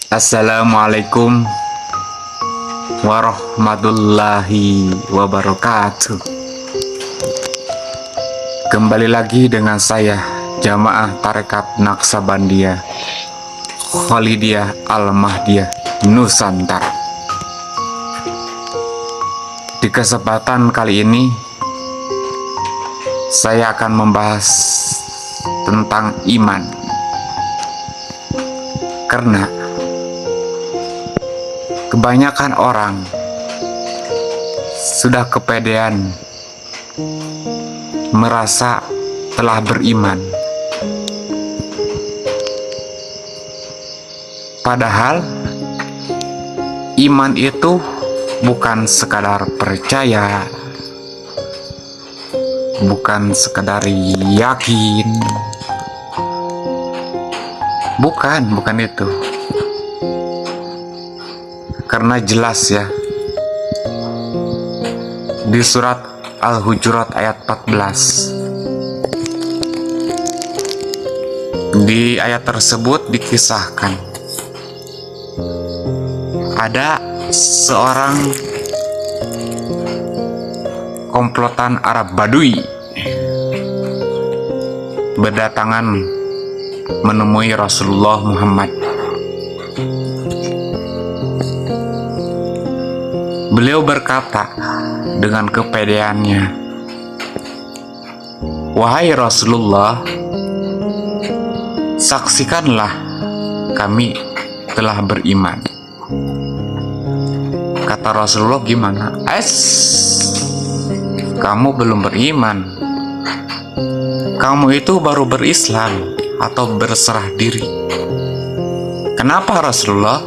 Assalamualaikum warahmatullahi wabarakatuh. Kembali lagi dengan saya, Jamaah Tarekat Naksabandia Khalidiyah Al-Mahdiyah Nusantara. Di kesempatan kali ini saya akan membahas tentang iman, karena kebanyakan orang sudah kepedean merasa telah beriman, padahal iman itu bukan sekadar percaya, bukan sekadar yakin, bukan itu. Karena jelas ya, di surat Al-Hujurat ayat 14, di ayat tersebut dikisahkan ada seorang komplotan Arab Badui berdatangan menemui Rasulullah Muhammad. Beliau berkata dengan kepedeannya, "Wahai Rasulullah, saksikanlah kami telah beriman." Kata Rasulullah, "Gimana? Kamu belum beriman. Kamu itu baru berislam atau berserah diri." "Kenapa Rasulullah?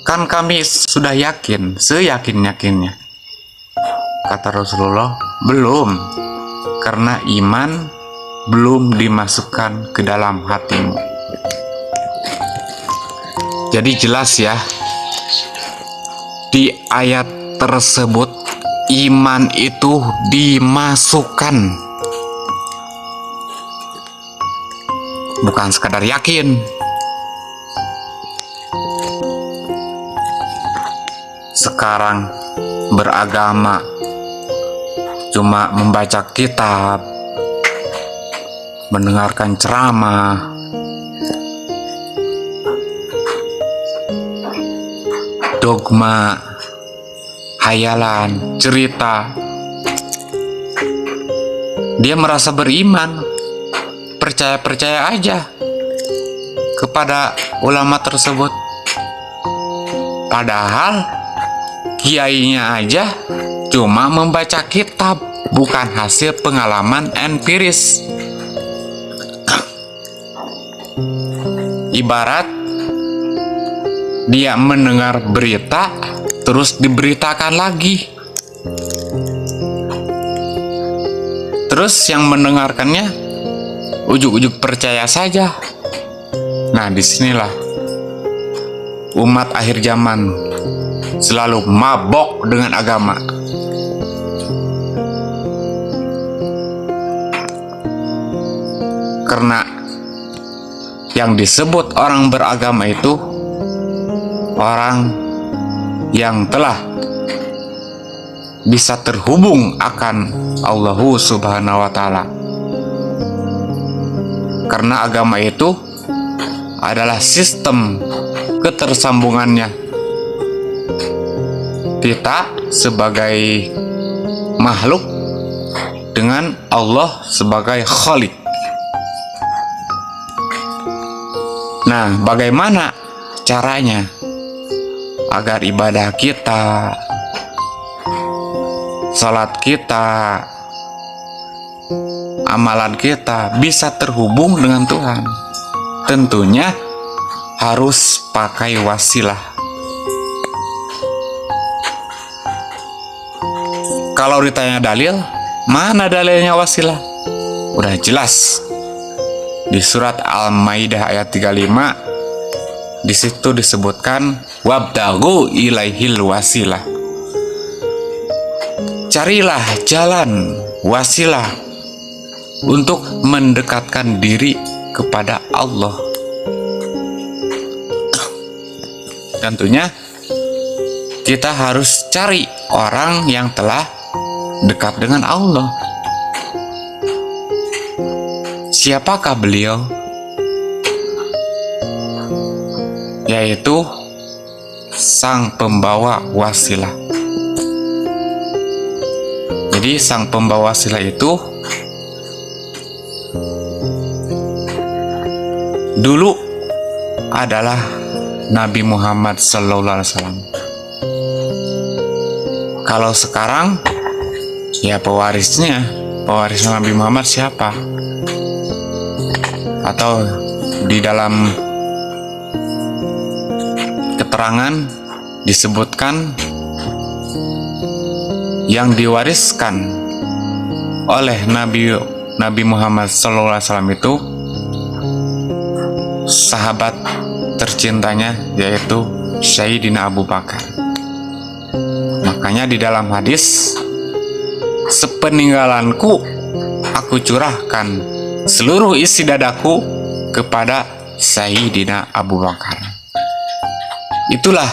Kan kami sudah yakin, seyakin-yakinnya." Kata Rasulullah, "Belum, karena iman belum dimasukkan ke dalam hatimu." Jadi jelas ya, di ayat tersebut iman itu dimasukkan, bukan sekadar yakin. Sekarang beragama cuma membaca kitab, mendengarkan ceramah, dogma, hayalan, cerita. Dia merasa beriman, percaya-percaya aja kepada ulama tersebut. Padahal kiainya aja cuma membaca kitab, bukan hasil pengalaman empiris. Ibarat dia mendengar berita terus diberitakan lagi, terus yang mendengarkannya ujuk-ujuk percaya saja. Nah, disinilah umat akhir zaman selalu mabok dengan agama. Karena yang disebut orang beragama itu orang yang telah bisa terhubung akan Allah Subhanahu wa Ta'ala. Karena agama itu adalah sistem ketersambungannya kita sebagai makhluk dengan Allah sebagai Khalik. Nah, bagaimana caranya agar ibadah kita, salat kita, amalan kita bisa terhubung dengan Tuhan? Tentunya harus pakai wasilah. Kalau ditanya dalil, mana dalilnya wasilah? Udah jelas di surat Al-Maidah ayat 35, di situ disebutkan wabtaghu ilaihil wasilah. Carilah jalan wasilah untuk mendekatkan diri kepada Allah. Tentunya kita harus cari orang yang telah dekat dengan Allah. Siapakah beliau? Yaitu sang pembawa wasilah. Jadi sang pembawa wasilah itu dulu adalah Nabi Muhammad SAW. Kalau sekarang ya pewaris Nabi Muhammad siapa? Atau di dalam keterangan disebutkan yang diwariskan oleh Nabi Muhammad SAW itu sahabat tercintanya, yaitu Sayyidina Abu Bakar. Makanya di dalam hadis, sepeninggalanku aku curahkan seluruh isi dadaku kepada Sayyidina Abu Bakar. Itulah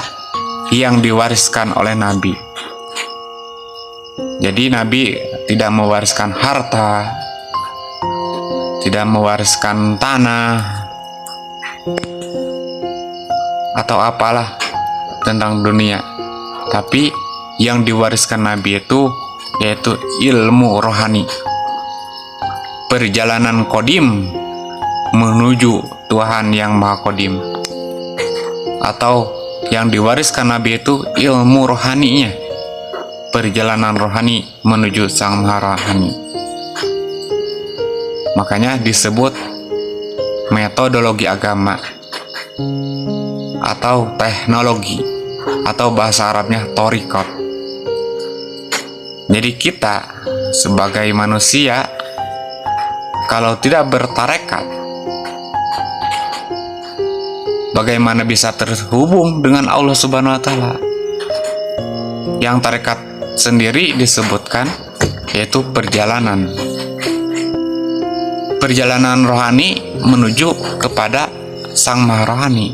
yang diwariskan oleh Nabi. Jadi Nabi tidak mewariskan harta, tidak mewariskan tanah, atau apalah tentang dunia. Tapi yang diwariskan Nabi itu yaitu ilmu rohani, perjalanan kodim menuju Tuhan yang Maha Kodim. Atau yang diwariskan Nabi itu ilmu rohaninya, perjalanan rohani menuju Sang Maha Rohani. Makanya disebut metodologi agama atau teknologi, atau bahasa Arabnya thoriqat. Jadi kita sebagai manusia kalau tidak bertarekat, bagaimana bisa terhubung dengan Allah Subhanahu wa Ta'ala? Yang tarekat sendiri disebutkan yaitu perjalanan rohani menuju kepada Sang Maha Rohani.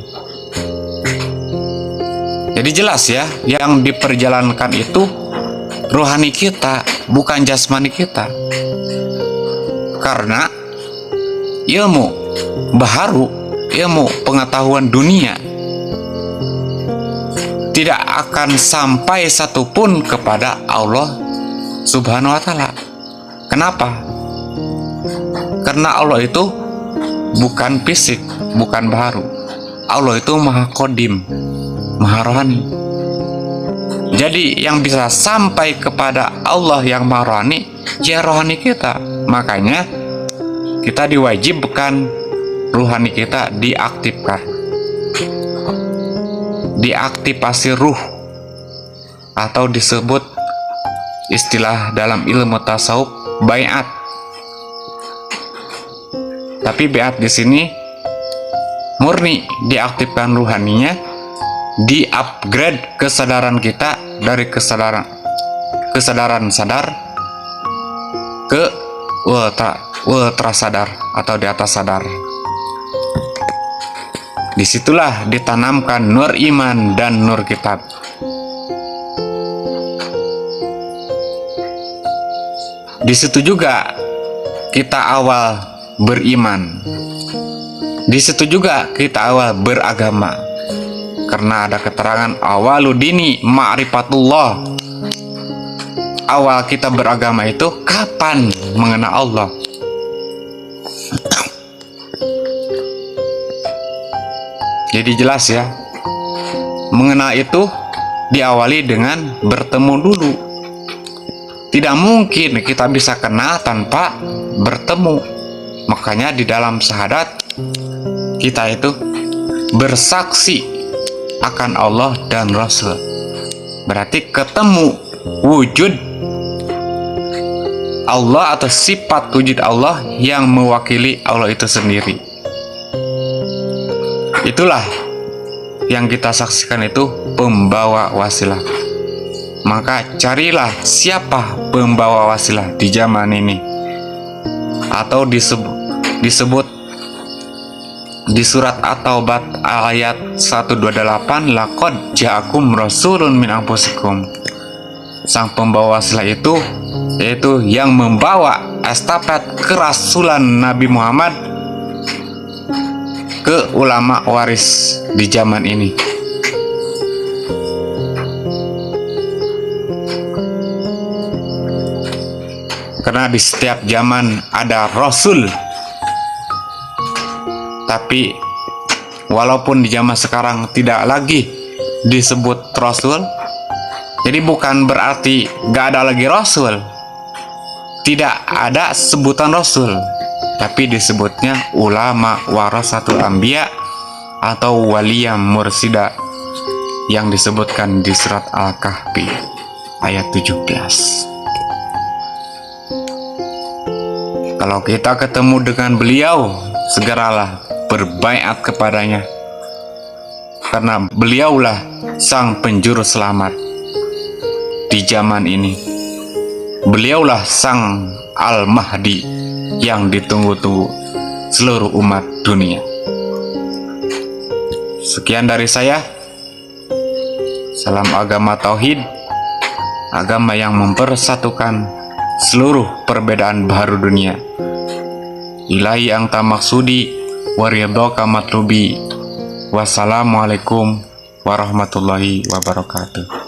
Jadi jelas ya, yang diperjalankan itu rohani kita, bukan jasmani kita. Karena ilmu baharu, ilmu pengetahuan dunia tidak akan sampai satupun kepada Allah Subhanahu wa Ta'ala. Kenapa? Karena Allah itu bukan fisik, bukan baharu. Allah itu Maha Kodim, Maha Rohani. Jadi yang bisa sampai kepada Allah yang Maha Rohani ya rohani kita. Makanya kita diwajibkan rohani kita diaktifkan, diaktifasi ruh, atau disebut istilah dalam ilmu tasawuf baiat. Tapi baiat di sini murni diaktifkan ruhaninya, di-upgrade kesadaran kita dari kesadaran sadar ke ultra sadar atau di atas sadar. Disitulah ditanamkan nur iman dan nur kitab. Di situ juga kita awal beriman. Di situ juga kita awal beragama. Karena ada keterangan awaludini ma'rifatullah. Awal kita beragama itu kapan mengenal Allah? Jadi jelas ya, mengenal itu diawali dengan bertemu dulu. Tidak mungkin kita bisa kenal tanpa bertemu. Makanya di dalam syahadat kita itu bersaksi akan Allah dan Rasul. Berarti ketemu wujud Allah atau sifat wujud Allah yang mewakili Allah itu sendiri. Itulah yang kita saksikan, itu pembawa wasilah. Maka carilah siapa pembawa wasilah di zaman ini, atau disebut di surat At-Taubah ayat 128, laqad ja'akum rasulun min anfusikum. Sang pembawa wasilah itu yaitu yang membawa estafet kerasulan Nabi Muhammad ke ulama waris di zaman ini. Karena di setiap zaman ada rasul. Tapi walaupun di zaman sekarang tidak lagi disebut rasul, jadi bukan berarti gak ada lagi rasul. Tidak ada sebutan rasul, tapi disebutnya ulama warasatul anbiya atau waliyam mursida yang disebutkan di surat Al-Kahfi ayat 17. Kalau kita ketemu dengan beliau, segeralah berbaiat kepadanya, karena beliaulah sang penjuru selamat di zaman ini. Beliaulah sang Al-Mahdi yang ditunggu-tunggu seluruh umat dunia. Sekian dari saya. Salam agama tauhid, agama yang mempersatukan seluruh perbedaan baru dunia. Ilahi anta maksudi waridhaka matlubi. Wassalamualaikum warahmatullahi wabarakatuh.